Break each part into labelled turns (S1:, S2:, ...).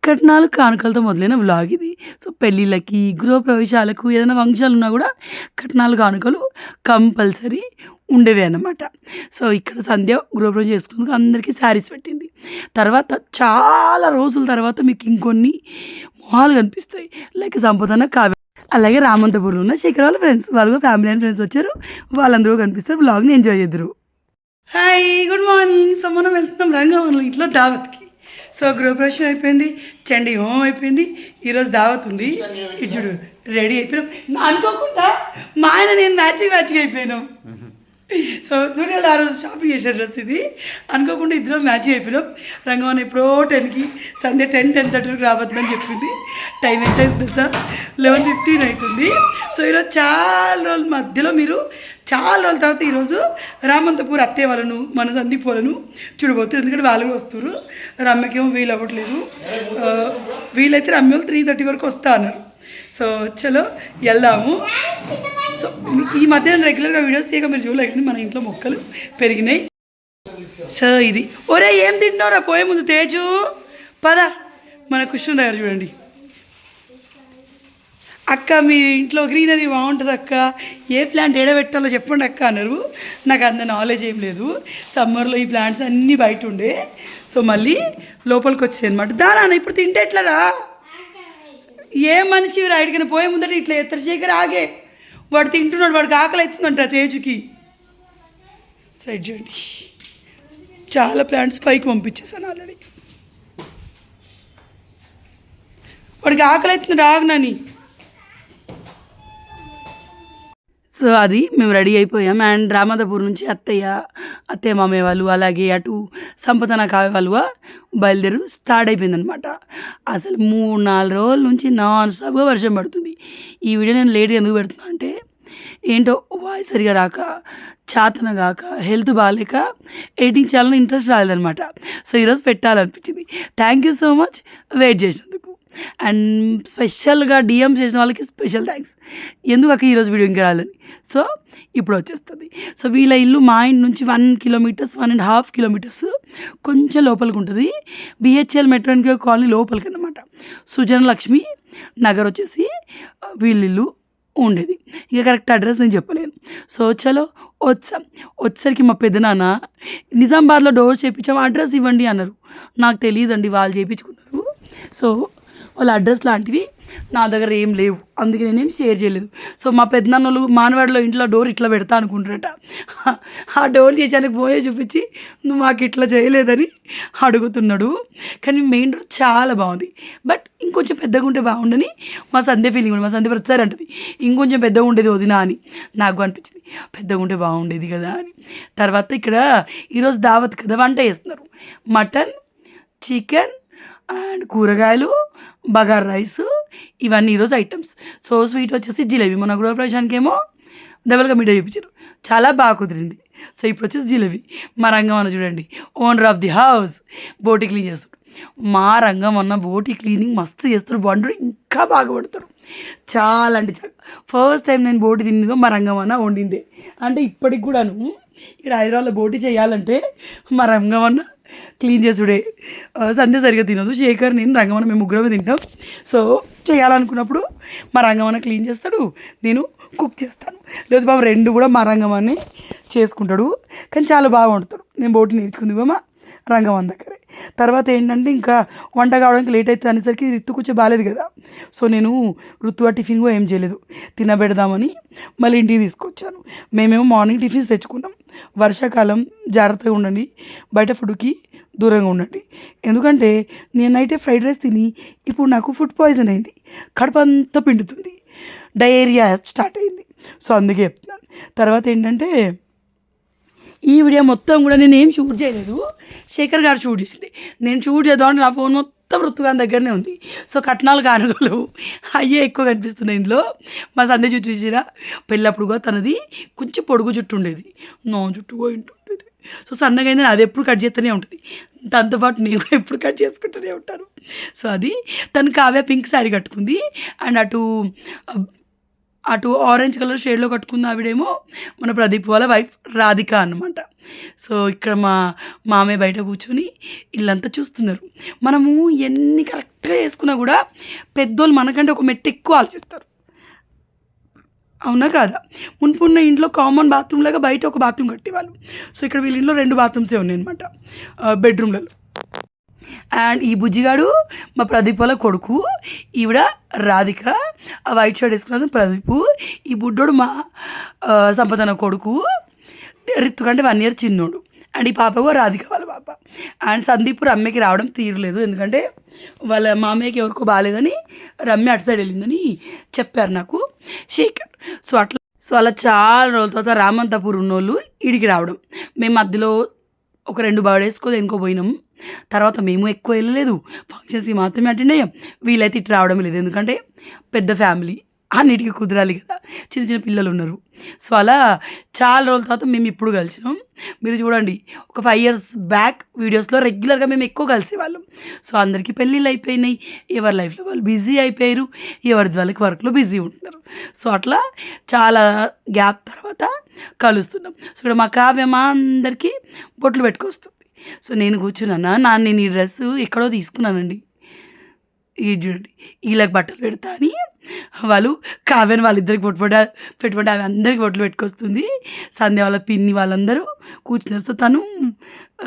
S1: కట్నాలు కానుకలతో మొదలైన వ్లాగ్ ఇది. సో పెళ్ళిళ్ళకి, గృహప్రవేశాలకు ఏదైనా ఫంక్షన్లున్నా కూడా కట్నాలు కానుకలు కంపల్సరీ ఉండేవే అన్నమాట. సో ఇక్కడ సంధ్య గృహప్రవేశం చేసుకున్నందుకు అందరికీ శారీస్ పెట్టింది. తర్వాత చాలా రోజుల తర్వాత మీకు ఇంకొన్ని మొహాలు కనిపిస్తాయి. లైక్ సంపదన, కావ్య, అలాగే రామంతపూర్లో ఉన్న శేఖర్ వాళ్ళ ఫ్రెండ్స్, వాళ్ళు ఫ్యామిలీ అండ్ ఫ్రెండ్స్ వచ్చారు. వాళ్ళందరూ కనిపిస్తారు. వ్లాగ్ని ఎంజాయ్ చేద్దరు. Hi, good morning. సో మనం వెళ్తున్నాం రంగవరంలో ఇంట్లో దావత్కి. సో గృహప్రవేశం అయిపోయింది, చండీ హోమం అయిపోయింది, ఈరోజు దావత్ ఉంది. ఇటు చూడు రెడీ అయిపోయినాం. అనుకోకుండా మా ఆయన నేను మ్యాచింగ్ అయిపోయినాం. సో చూడాలి, ఆ రోజు షాపింగ్ చేసే డ్రెస్ ఇది. అనుకోకుండా ఇద్దరం మ్యాచింగ్ అయిపోయినాం. రంగవరం ఎప్పుడో 10కి, సంధ్య 10:30 రావద్దని చెప్పింది. టైం ఎంత అయింది తెలుసా? 11:15 అవుతుంది. సో ఈరోజు చాలా రోజుల మధ్యలో చాలా రోజుల తర్వాత ఈరోజు రామంతపూర్ అత్తయ్య వాళ్ళను, మన సందీప్ వాళ్ళను చూడబోతున్నారు. ఎందుకంటే వాళ్ళు కూడా వస్తారు. రమ్యకేమో వీలు అవ్వట్లేదు. వీలైతే రమ్య వాళ్ళు 3:30 వరకు వస్తా అన్నారు. సో చలో వెళ్దాము. సో ఈ మధ్య నేను రెగ్యులర్గా వీడియోస్ తీయక మీరు చూడలేకండి, మన ఇంట్లో మొక్కలు పెరిగినాయి. సో ఇది ఒరే ఏం తింటున్నారా పోయే ముందు తేజు పద మన కృష్ణ దగ్గర చూడండి. అక్క మీ ఇంట్లో గ్రీనరీ బాగుంటుంది అక్క, ఏ ప్లాంట్ ఏడబెట్టాలో చెప్పండి అక్క అన్నారు. నాకు అంత నాలెడ్జ్ ఏం లేదు. సమ్మర్లో ఈ ప్లాంట్స్ అన్నీ బయట ఉండే, సో మళ్ళీ లోపలికి వచ్చాయి అనమాట. దానా ఇప్పుడు తింటే ఎట్లరా? ఏ మనిషి రైడ్కైనా పోయే ముందర ఇట్లా ఎత్తర శేఖర్ ఆగే, వాడు తింటున్నాడు, వాడికి ఆకలి అవుతుందంట తేజుకి. సైడ్ చూడండి, చాలా ప్లాంట్స్ పైకి పంపించేసాను ఆల్రెడీ. వాడికి ఆకలి అవుతుంది రాగనని. సో అది మేము రెడీ అయిపోయాం. అండ్ రామాదపూర్ నుంచి అత్తయ్య మామయ్య వాళ్ళు, అలాగే అటు సంపదన కావ్య వాళ్ళు బయలుదేరు స్టార్ట్ అయిపోయిందనమాట. అసలు 3-4 రోజుల నుంచి నాన్ స్టాప్గా వర్షం పడుతుంది. ఈ వీడియో నేను లేట్గా ఎందుకు పెడుతున్నా అంటే, ఏంటో వాయిస్ సరిగా రాక, చేతన కాక, హెల్త్ బాగాలేక ఎడిటింగ్ చేయాలని ఇంట్రెస్ట్ రాలేదనమాట. సో ఈరోజు పెట్టాలనిపించింది. Thank you so much wait చేసినందుకు. అండ్ స్పెషల్గా డిఎం చేసిన వాళ్ళకి స్పెషల్ థ్యాంక్స్. ఎందుకు అక్క ఈరోజు వీడియో ఇంకా రాలని. సో ఇప్పుడు వచ్చేస్తుంది. సో వీళ్ళ ఇల్లు మా ఇంటి నుంచి 1 కిలోమీటర్స్, 1.5 కిలోమీటర్స్ కొంచెం లోపలికి ఉంటుంది. బిహెచ్ఎల్ మెట్రో కాలనీ లోపలికి అనమాట. సుజన లక్ష్మి నగర్ వచ్చేసి వీళ్ళ ఇల్లు ఉండేది. ఇక కరెక్ట్ అడ్రస్ నేను చెప్పలేను. సో చలో వచ్చేసరికి మా పెద్దనాన్న నిజామాబాద్లో డోర్ చేయించాం, అడ్రస్ ఇవ్వండి అన్నారు. నాకు తెలియదండి, వాళ్ళు చేయించుకున్నారు. సో వాళ్ళ అడ్రస్ లాంటివి నా దగ్గర ఏం లేవు, అందుకే నేనేం షేర్ చేయలేదు. సో మా పెద్దనాన్నలు మానవాడిలో ఇంట్లో డోర్ ఇట్లా పెడతా అనుకుంటారట. ఆ డోర్ చేసానికి పోయే చూపించి నువ్వు మాకు ఇట్లా చేయలేదని అడుగుతున్నాడు. కానీ మెయిన్ డోర్ చాలా బాగుంది, బట్ ఇంకొంచెం పెద్దగా ఉంటే బాగుండని మా సంధ్య ఫీలింగ్ ఉంది. మా సంధ్య ప్రతిసారి అంటుంది ఇంకొంచెం పెద్దగా ఉండేది వదినా అని. నాకు అనిపించింది పెద్దగా ఉంటే బాగుండేది కదా అని. తర్వాత ఇక్కడ ఈరోజు దావత్ కదా, వంట చేస్తున్నారు. మటన్, చికెన్ అండ్ కూరగాయలు, బగార్ రైస్, ఇవన్నీ ఈరోజు ఐటమ్స్. సో స్వీట్ వచ్చేసి జిలేబీ. మన గృహప్రవేశానికి ఏమో డబల్గా మీడియా చూపించారు, చాలా బాగా కుదిరింది. సో ఇప్పుడు వచ్చేసి జిలేబీ. మా రంగం చూడండి, ఓనర్ ఆఫ్ ది హౌస్ బోటి క్లీన్ చేస్తారు. మా రంగం బోటి క్లీనింగ్ మస్తు చేస్తారు. వంటలు ఇంకా బాగా వండుతారు, చాలా అంటే చాలా. ఫస్ట్ టైం నేను బోటి తిన్నదో మా రంగం వండిందే. అంటే ఇప్పటికి కూడాను ఇక్కడ హైదరాబాద్లో బోటి చేయాలంటే మా రంగం క్లీన్ చేసుడే. సంధ్య సరిగ్గా తినదు, శేఖర్ నేను రంగమన్న మేము ముగ్గురమే తింటాం. సో చేయాలనుకున్నప్పుడు మా రంగమన్న క్లీన్ చేస్తాడు, నేను కుక్ చేస్తాను. లేదు బాబు 2 కూడా మా రంగమని చేసుకుంటాడు. కానీ చాలా బాగా వండుతాడు. నేను బోటి నేర్చుకుంది మా రంగమన్న దగ్గరే. తర్వాత ఏంటంటే ఇంకా వంట కావడానికి లేట్ అవుతుంది అనేసరికి రిత్తు కొంచెం బాగాలేదు కదా. సో నేను ఋతువ టిఫిన్ కూడా ఏం చేయలేదు, తినబెడదామని మళ్ళీ ఇంటికి తీసుకొచ్చాను. మేమేమో మార్నింగ్ టిఫిన్స్ తెచ్చుకున్నాం. వర్షాకాలం జాగ్రత్తగా ఉండండి, బయట ఫుడ్కి దూరంగా ఉండండి. ఎందుకంటే నేను నైటే ఫ్రైడ్ రైస్ తిని ఇప్పుడు నాకు ఫుడ్ పాయిజన్ అయింది, కడుపు అంతా పిండుతుంది, డయేరియా స్టార్ట్ అయింది. సో అందుకే చెప్తున్నాను. తర్వాత ఏంటంటే ఈ వీడియో మొత్తం కూడా నేను ఏం షూట్ చేయలేదు, శేఖర్ గారు షూట్ చేసింది. నేను షూట్ చేద్దామంటే నా ఫోన్ మొత్తం ఋతుగాని దగ్గరనే ఉంది. సో కట్నాలు కానుకలు అయ్యే ఎక్కువ కనిపిస్తున్నాయి ఇందులో. మా సంధ్య జుట్టు చూసిరా, పెళ్ళప్పుడు కూడా తనది కొంచెం పొడుగు జుట్టు ఉండేది, నా జుట్టు కూడా ఉండేది. సో సన్నగా అయిందని అది ఎప్పుడు కట్ చేస్తూనే ఉంటుంది. దాంతోపాటు నేను ఎప్పుడు కట్ చేసుకుంటూనే ఉంటాను. సో అది తను కావ్య పింక్ శారీ కట్టుకుంది, అండ్ అటు ఆరెంజ్ కలర్ షేడ్లో కట్టుకున్న ఆవిడేమో మన ప్రదీప్ వాళ్ళ వైఫ్ రాధిక అన్నమాట. సో ఇక్కడ మా మామయ్య బయట కూర్చొని ఇల్లంతా చూస్తున్నారు. మనము ఎన్ని కరెక్ట్గా చేసుకున్నా కూడా పెద్దోళ్ళు మనకంటే ఒక మెట్టు ఎక్కువ ఆలోచిస్తారు. అవునా కాదా? మునుపున్న ఇంట్లో కామన్ బాత్రూమ్ లాగా బయట ఒక బాత్రూమ్ కట్టేవాళ్ళు. సో ఇక్కడ వీళ్ళ ఇంట్లో 2 బాత్రూమ్సే ఉన్నాయన్నమాట బెడ్రూమ్లలో. అండ్ ఈ బుజ్జిగాడు మా ప్రదీప్ వాళ్ళ కొడుకు, ఈవిడ రాధిక, ఆ వైట్ షర్ట్ వేసుకున్నది ప్రదీపు, ఈ బుడ్డోడు మా సంపదన కొడుకు, రిత్తు కంటే 1 year చిన్నోడు. అండ్ ఈ పాపకు రాధిక వాళ్ళ పాప. అండ్ సందీప్ రమ్యకి రావడం తీరలేదు, ఎందుకంటే వాళ్ళ మామయ్యకి ఎవరికో బాగాలేదని రమ్య అటు సైడ్ వెళ్ళిందని చెప్పారు నాకు శేఖర్. సో అలా చాలా రోజుల తర్వాత రామంతపూర్ ఉన్నోళ్ళు ఈడికి రావడం. మేము మధ్యలో ఒక 2 బర్త్డేస్కో దేనికో పోయినాం. తర్వాత మేము ఎక్కువ వెళ్ళలేదు, ఫంక్షన్స్కి మాత్రమే అటెండ్ అయ్యాం. వీళ్ళైతే ఇటు రావడం లేదు, ఎందుకంటే పెద్ద ఫ్యామిలీ, అన్నిటికీ కుదరాలి కదా, చిన్న చిన్న పిల్లలు ఉన్నారు. సో అలా చాలా రోజుల తర్వాత మేము ఇప్పుడు కలిసినాం. మీరు చూడండి, ఒక 5 years బ్యాక్ వీడియోస్లో రెగ్యులర్గా మేము ఎక్కువ కలిసేవాళ్ళం. సో అందరికీ పెళ్ళిళ్ళు అయిపోయినాయి, ఎవరి లైఫ్లో వాళ్ళు బిజీ అయిపోయారు, ఎవరి వాళ్ళకి వర్క్లో బిజీ ఉంటున్నారు. సో అట్లా చాలా గ్యాప్ తర్వాత కలుస్తున్నాం. సో ఇక్కడ మా కావ్య మా అందరికీ బొట్లు పెట్టుకొస్తుంది. సో నేను కూర్చున్నాను, నేను ఈ డ్రెస్ ఎక్కడో తీసుకున్నానండి, ఇది చూడండి, వీళ్ళకి బట్టలు పెడతా అని వాళ్ళు కావ్యని వాళ్ళిద్దరికి పెట్టుకుంటే అవి అందరికి బొట్లు పెట్టుకొస్తుంది. సంధ్య వాళ్ళ పిన్ని వాళ్ళందరూ కూర్చున్నారు. సో తను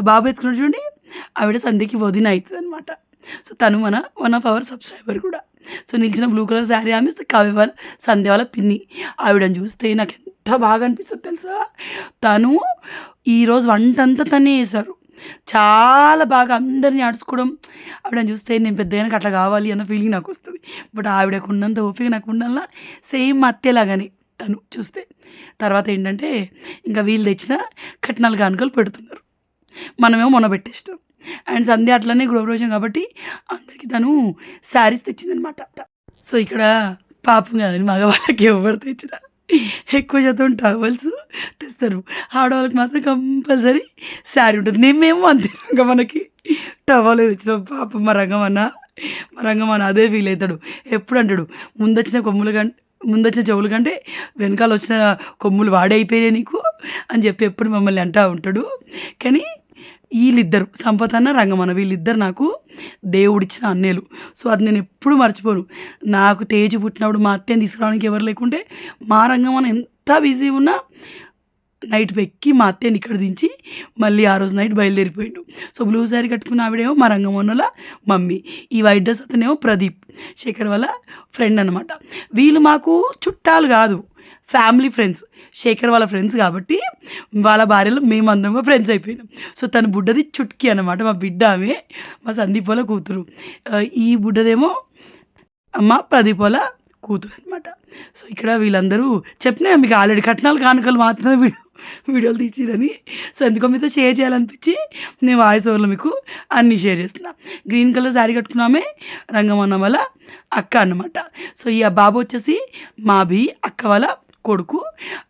S1: బాబు ఎత్తుకున్నాడు చూడండి, ఆవిడ సంధ్యకి వదిన అవుతుంది అనమాట. సో తను వన్ ఆఫ్ అవర్ సబ్స్క్రైబర్ కూడా. సో నిలిచిన బ్లూ కలర్ శారీ ఆమె కావ్య వాళ్ళ సంధ్య వాళ్ళ పిన్ని. ఆవిడని చూస్తే నాకు ఎంత బాగా అనిపిస్తుంది తెలుసా. తను ఈరోజు వంట అంతా తనే వేశారు, చాలా బాగా అందరినీ ఆడుకోవడం. ఆవిడని చూస్తే నేను పెద్దగానికి అట్లా కావాలి అన్న ఫీలింగ్ నాకు వస్తుంది. బట్ ఆవిడకు ఉన్నంత ఓపిక నాకు ఉండాలా, సేమ్ మా అత్తేలాగానే తను చూస్తే. తర్వాత ఏంటంటే ఇంకా వీళ్ళు తెచ్చిన కట్నాలు కానుకలు పెడుతున్నారు, మనమేమో మొన్న పెట్టేస్తాం. అండ్ సంధ్య అట్లనే గృహప్రవేశం కాబట్టి అందరికీ తను శారీస్ తెచ్చిందనమాట. సో ఇక్కడ పాపం కదండి, మగవాళ్ళకి ఎవరు తెచ్చినా ఎక్కువ శాతం టవల్స్ తెస్తారు, ఆడవాళ్ళకి మాత్రం కంపల్సరీ శారీ ఉంటుంది. మేమేమో అంతే, ఇంకా మనకి టవల్ తెచ్చిన పాపం మా రంగమన్న అదే ఫీల్ అవుతాడు. ఎప్పుడు అంటాడు, ముందొచ్చిన చెవుల కంటే వెనకాల వచ్చిన కొమ్ములు వాడే అయిపోయాయి నీకు అని చెప్పి ఎప్పుడు మమ్మల్ని అంటూ ఉంటాడు. కానీ వీళ్ళిద్దరు సంపతన్న రంగమన్న వీళ్ళిద్దరు నాకు దేవుడిచ్చిన అన్నయ్యలు. సో అది నేను ఎప్పుడు మర్చిపోను. నాకు తేజు పుట్టినప్పుడు మా అత్తయ్యని తీసుకురావడానికి ఎవరు లేకుంటే మా రంగమన్న ఎంత బిజీ ఉన్నా నైట్ ఎక్కి మా అత్తయ్యని ఇక్కడ దించి మళ్ళీ ఆ రోజు నైట్ బయలుదేరిపోయిండు. సో బ్లూ శారీ కట్టుకున్న ఆవిడేమో మా రంగమన్నల మమ్మీ, ఈ వైట్ డ్రెస్ అతనేమో ప్రదీప్, శేఖర్ వాళ్ళ ఫ్రెండ్ అనమాట. వీళ్ళు మాకు చుట్టాలు కాదు, ఫ్యామిలీ ఫ్రెండ్స్, శేఖర్ వాళ్ళ ఫ్రెండ్స్ కాబట్టి వాళ్ళ భార్యలో మేమందరం ఫ్రెండ్స్ అయిపోయినాం. సో తన బుడ్డది చుట్కీ అనమాట, మా బిడ్డ ఆమె, మా సందీప్ వాళ్ళ కూతురు. ఈ బుడ్డదేమో మా ప్రదీప్ వాళ్ళ కూతురు అనమాట. సో ఇక్కడ వీళ్ళందరూ చెప్పినా మీకు ఆల్రెడీ కట్నాలు కానుకలు మాత్రమే వీడియోలు తీసిరని. సో ఎందుకో మీతో షేర్ చేయాలనిపించి నేను వాయిస్ ఓవర్లో మీకు అన్నీ షేర్ చేస్తున్నా. గ్రీన్ కలర్ శారీ కట్టుకున్నామే రంగమన్న వాళ్ళ అక్క అన్నమాట. సో ఈ బాబు వచ్చేసి మాబి అక్క వాళ్ళ కొడుకు,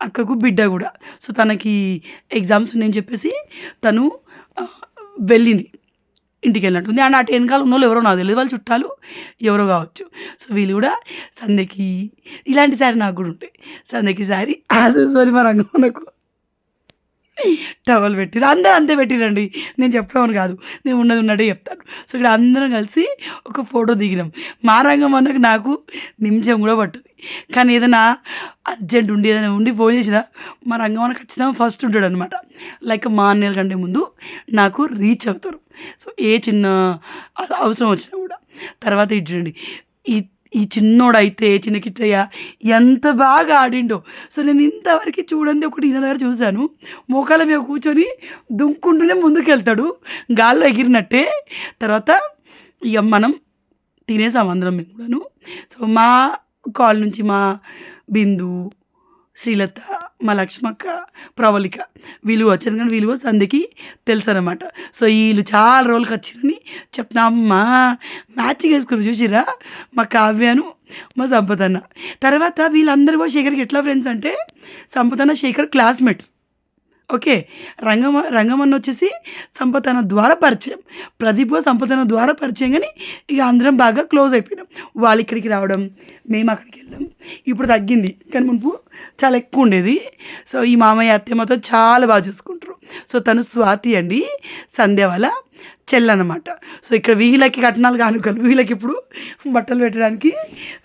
S1: అక్కకు బిడ్డ కూడా. సో తనకి ఎగ్జామ్స్ ఉన్నాయని చెప్పేసి తను వెళ్ళింది, ఇంటికి వెళ్ళినట్టుంది. అండ్ అటు వెనకాల ఉన్న వాళ్ళు ఎవరో నాకు తెలియదు, వాళ్ళు చుట్టాలు ఎవరో కావచ్చు. సో వీళ్ళు కూడా సంధ్యకి ఇలాంటి శారీ నాకు కూడా ఉంటాయి. సంధ్యకి శారీ యాజ్ మా రంగమన్నకు టవల్ పెట్టిరు, అందరూ అంతే పెట్టిరండి, నేను చెప్పడం కాదు, నేను ఉన్నది ఉన్నట్టే చెప్తాను. సో ఇక్కడ అందరం కలిసి ఒక ఫోటో దిగినాం. మా రంగమన్నకు నాకు నిమిషం కూడా పట్టుది, కానీ ఏదైనా అర్జెంట్ ఉండి ఏదైనా ఉండి ఫోన్ చేసినా మా రంగమన్న ఖచ్చితంగా ఫస్ట్ ఉంటాడు అనమాట. లైక్ మా అన్నయ్యల కంటే ముందు నాకు రీచ్ అవుతారు. సో ఏ చిన్న అవసరం వచ్చినా కూడా. తర్వాత ఇచ్చండి, ఈ చిన్నోడైతే చిన్న కిట్టయ్య ఎంత బాగా ఆడిండో. సో నేను ఇంతవరకు చూడండి, ఒకటి ఈయన దగ్గర చూశాను, మోకాల మీద కూర్చొని దుంకుంటూనే ముందుకు వెళ్తాడు, గాల్లో ఎగిరినట్టే. తర్వాత ఇక మనం తినేసాం అందరం మేము కూడాను. సో మా కాల్ నుంచి మా బిందు, శ్రీలత, మా లక్ష్మక్క, ప్రవళిక వీళ్ళు వచ్చారు, కానీ వీళ్ళు సంధ్యకి తెలుసు అనమాట. సో వీళ్ళు చాలా రోజులకి వచ్చిరని చెప్తున్నా. అమ్మ మ్యాచింగ్ వేసుకుని చూసిరా మా కావ్యను మా సంపతన్న. తర్వాత వీళ్ళందరూ కూడా శేఖర్కి ఎట్లా ఫ్రెండ్స్ అంటే, సంపతన్న శేఖర్ క్లాస్మేట్స్. ఓకే, రంగమన్న వచ్చేసి సంపతన్న ద్వారా పరిచయం, ప్రదీప్ సంపతన్న ద్వారా పరిచయం, కానీ ఇక అందరం బాగా క్లోజ్ అయిపోయినాం. వాళ్ళు ఇక్కడికి రావడం, మేము అక్కడికి వెళ్ళాం. ఇప్పుడు తగ్గింది, కానీ మునుపు చాలా ఎక్కువ ఉండేది. సో ఈ మామయ్య అత్తమ్మతో చాలా బాగా చూసుకుంటారు. సో తను స్వాతి అండి, సంధ్య వాళ్ళ చెల్లనమాట. సో ఇక్కడ వీళ్ళకి కట్నాలు కానుకలు, వీళ్ళకి ఇప్పుడు బట్టలు పెట్టడానికి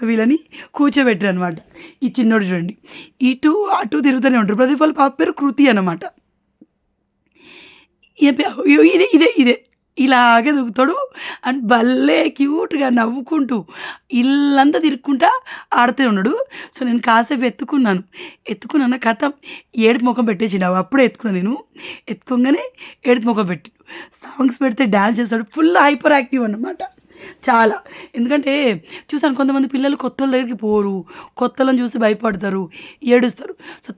S1: వీళ్ళని కూర్చోబెట్టారు అనమాట. ఈ చిన్నోడు చూడండి, ఇటు అటు తిరుగుతూనే ఉంటారు. ప్రదీప్ వాళ్ళ పాప పేరు కృతి అనమాట. ఇదే ఇదే ఇదే ఇలాగే దూకుతాడు అండ్ భలే క్యూట్గా నవ్వుకుంటూ ఇల్లంతా తిరుక్కుంటా ఆడుతూ ఉన్నాడు. సో నేను కాసేపు ఎత్తుకున్నాను కథ ఏడుపు ముఖం పెట్టేసిండు. అప్పుడే ఎత్తుకున్నాను నేను, ఎత్తుకోగానే ఏడుపు ముఖం పెట్టి సాంగ్స్ పెడితే డ్యాన్స్ చేస్తాడు. ఫుల్ హైపర్ యాక్టివ్ అన్నమాట చాలా. ఎందుకంటే చూసాను కొంతమంది పిల్లలు కొత్త వాళ్ళ దగ్గరికి పోరు, కొత్త వాళ్ళని చూసి భయపడతారు, ఏడుస్తారు. సో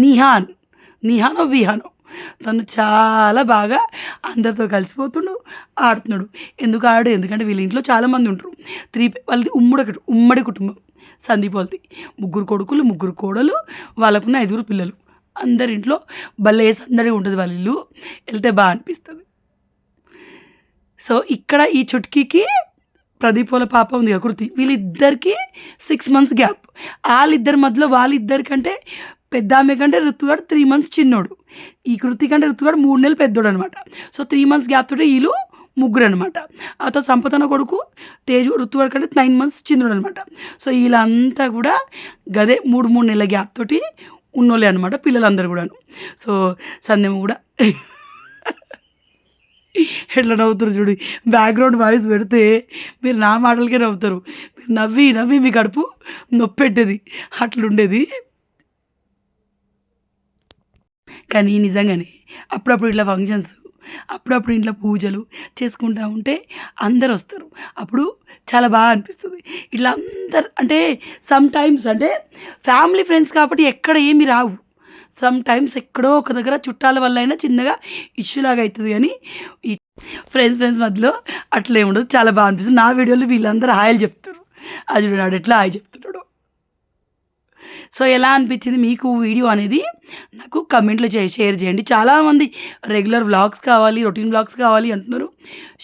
S1: నిహానో విహానో తను చాలా బాగా అందరితో కలిసిపోతుండు, ఆడుతున్నాడు. ఎందుకంటే వీళ్ళ ఇంట్లో చాలామంది ఉంటారు. వాళ్ళది ఉమ్మడి కుటుంబం. సందీప్ వాళ్ళది 3 కొడుకులు 3 కోడలు, వాళ్ళకున్న 5 పిల్లలు. అందరింట్లో భలే సందడి ఉంటుంది. వాళ్ళ ఇల్లు వెళ్తే బాగా అనిపిస్తుంది. సో ఇక్కడ ఈ చుట్కీకి ప్రదీప్ వాళ్ళ పాప ఉంది కృతి, వీళ్ళిద్దరికి 6 months గ్యాప్. వాళ్ళిద్దరి మధ్యలో వాళ్ళిద్దరికంటే పెద్ద ఆమె కంటే ఋతుగాడు 3 months చిన్నోడు, ఈ కృతి కంటే ఋతుగాడు 3 నెలలు పెద్దోడు అనమాట. సో 3 months గ్యాప్ తోటి వీళ్ళు 3 అనమాట. ఆ తర్వాత సంపతన కొడుకు తేజు ఋతుగాడు కంటే 9 months చిన్నోడు అనమాట. సో వీళ్ళంతా కూడా గదే 3 నెలల గ్యాప్ తోటి ఉన్నోళ్ళే అనమాట పిల్లలందరూ కూడాను. సో సందేమో కూడా ఎట్లా నవ్వుతారు చూడు, బ్యాక్గ్రౌండ్ వాయిస్ పెడితే మీరు నా మాటలకే నవ్వుతారు. మీరు నవ్వి మీ కడుపు నొప్పెట్టేది అట్లుండేది. కానీ నిజంగానే అప్పుడప్పుడు ఇట్లా ఫంక్షన్స్, అప్పుడప్పుడు ఇంట్లో పూజలు చేసుకుంటూ ఉంటే అందరు వస్తారు. అప్పుడు చాలా బాగా అనిపిస్తుంది. ఇట్లా అందరు అంటే సమ్ టైమ్స్ అంటే ఫ్యామిలీ ఫ్రెండ్స్ కాబట్టి ఎక్కడ ఏమి రావు. సమ్ టైమ్స్ ఎక్కడో ఒక దగ్గర చుట్టాల వల్ల అయినా చిన్నగా ఇష్యూలాగా అవుతుంది. కానీ ఈ ఫ్రెండ్స్ మధ్యలో అట్లే ఉండదు, చాలా బాగా అనిపిస్తుంది. నా వీడియోలో వీళ్ళందరూ హాయిలు చెప్తారు, అది చూడాడు ఎట్లా హాయ్ చెప్తున్నాడు. సో ఎలా అనిపించింది మీకు వీడియో అనేది నాకు కమెంట్లో షేర్ చేయండి. చాలామంది రెగ్యులర్ వ్లాగ్స్ కావాలి, రొటీన్ వ్లాగ్స్ కావాలి అంటున్నారు.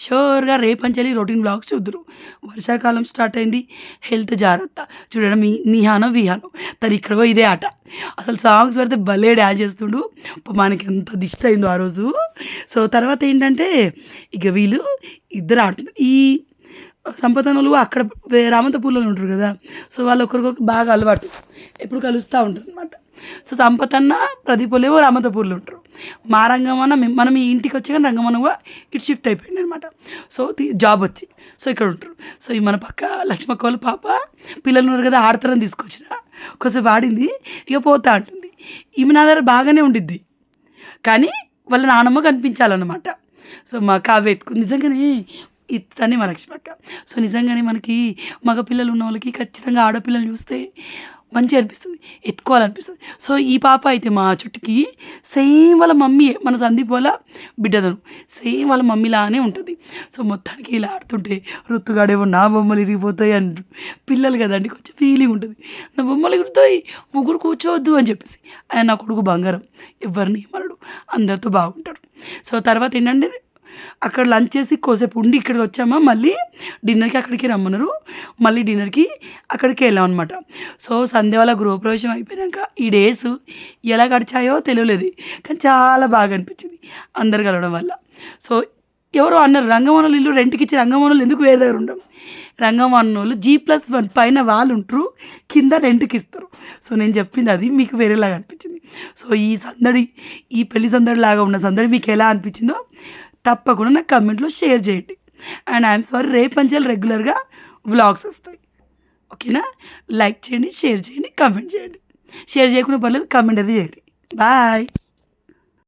S1: షూర్గా రేపంచెల్లి రొటీన్ వ్లాగ్స్ చూద్దరు. వర్షాకాలం స్టార్ట్ అయింది, హెల్త్ జాగ్రత్త. చూడడం నిహానో విహానో తను ఇక్కడ ఇదే ఆట. అసలు సాంగ్స్ పెడితే భలే డ్యాన్స్ చేస్తుండు. మనకి ఎంత దిష్ట అయిందో ఆ రోజు. సో తర్వాత ఏంటంటే ఇక వీళ్ళు ఇద్దరు ఆడుతున్నారు. ఈ సంపతనులు అక్కడ రామంతపూర్లో ఉంటారు కదా. సో వాళ్ళు ఒకరికొకరు బాగా అలవాటు, ఎప్పుడు కలుస్తూ ఉంటారు అనమాట. సో సంపతన్న ప్రదీపులేమో రామంతపూర్లో ఉంటారు. మా రంగమన్న మనం ఈ ఇంటికి వచ్చాక రంగమన్న కూడా ఇటు షిఫ్ట్ అయిపోయింది అనమాట. సో జాబ్ వచ్చి సో ఇక్కడ ఉంటారు. సో ఈ మన పక్క లక్ష్మక్క వాళ్ళ పాప పిల్లలు ఉన్నారు కదా, ఆడతారని తీసుకొచ్చిన కొంచెం ఆడింది, ఇక పోతా అంటుంది. ఈమె నా దగ్గర బాగానే ఉండిద్ది, కానీ వాళ్ళ నాన్నమ్మ కనిపించాలన్నమాట. సో మా కావ్య ఎత్తుకుంది. నిజంగానే ఇతనే మా లక్ష్మక్క. సో నిజంగానే మనకి మగపిల్లలు ఉన్న వాళ్ళకి ఖచ్చితంగా ఆడపిల్లలు చూస్తే మంచిగా అనిపిస్తుంది, ఎత్తుకోవాలనిపిస్తుంది. సో ఈ పాప అయితే మా చుట్టుకి సేమ్ వాళ్ళ మమ్మీయే, మన సందీప్ వాళ్ళ బిడ్డదను సేమ్ వాళ్ళ మమ్మీలానే ఉంటుంది. సో మొత్తానికి ఇలా ఆడుతుంటే ఋతుగాడేమో నా బొమ్మలు ఇరిగిపోతాయి అంటారు. పిల్లలు కదండి, కొంచెం ఫీలింగ్ ఉంటుంది, నా బొమ్మలు ఇరుగుతాయి 3 కూర్చోవద్దు అని చెప్పేసి. ఆయన నా కొడుకు బంగారం, ఎవరిని ఏమనడు, అందరితో బాగుంటాడు. సో తర్వాత ఏంటంటే అక్కడ లంచ్ చేసి కోసేపు ఉండి ఇక్కడికి వచ్చామా, మళ్ళీ డిన్నర్కి అక్కడికి రమ్మన్నారు. మళ్ళీ డిన్నర్కి అక్కడికి వెళ్ళాం అనమాట. సో సంధ్య వాళ్ళ గృహప్రవేశం అయిపోయాక ఈ డేస్ ఎలా గడిచాయో తెలియలేదు, కానీ చాలా బాగా అనిపించింది అందరు కలవడం వల్ల. సో ఎవరో అన్నారు రంగమన్నోళ్ళు ఇల్లు రెంట్కి ఇచ్చి రంగమన్నోళ్ళు ఎందుకు వేరే దగ్గర ఉంటాం. రంగమన్నోళ్ళు G+1 పైన వాళ్ళు ఉంటారు, కింద రెంట్కి ఇస్తారు. సో నేను చెప్పింది అది మీకు వేరేలాగా అనిపించింది. సో ఈ సందడి, ఈ పెళ్లి సందడి లాగా ఉన్న సందడి మీకు ఎలా అనిపించిందో తప్పకుండా నాకు కమెంట్లో షేర్ చేయండి. అండ్ ఐఎమ్ సారీ, రేపంచెల్లి రెగ్యులర్గా వ్లాగ్స్ వస్తాయి. ఓకేనా? లైక్ చేయండి, షేర్ చేయండి, కమెంట్ చేయండి. షేర్ చేయకుండా పర్లేదు, కమెంట్ అది చేయండి. బాయ్.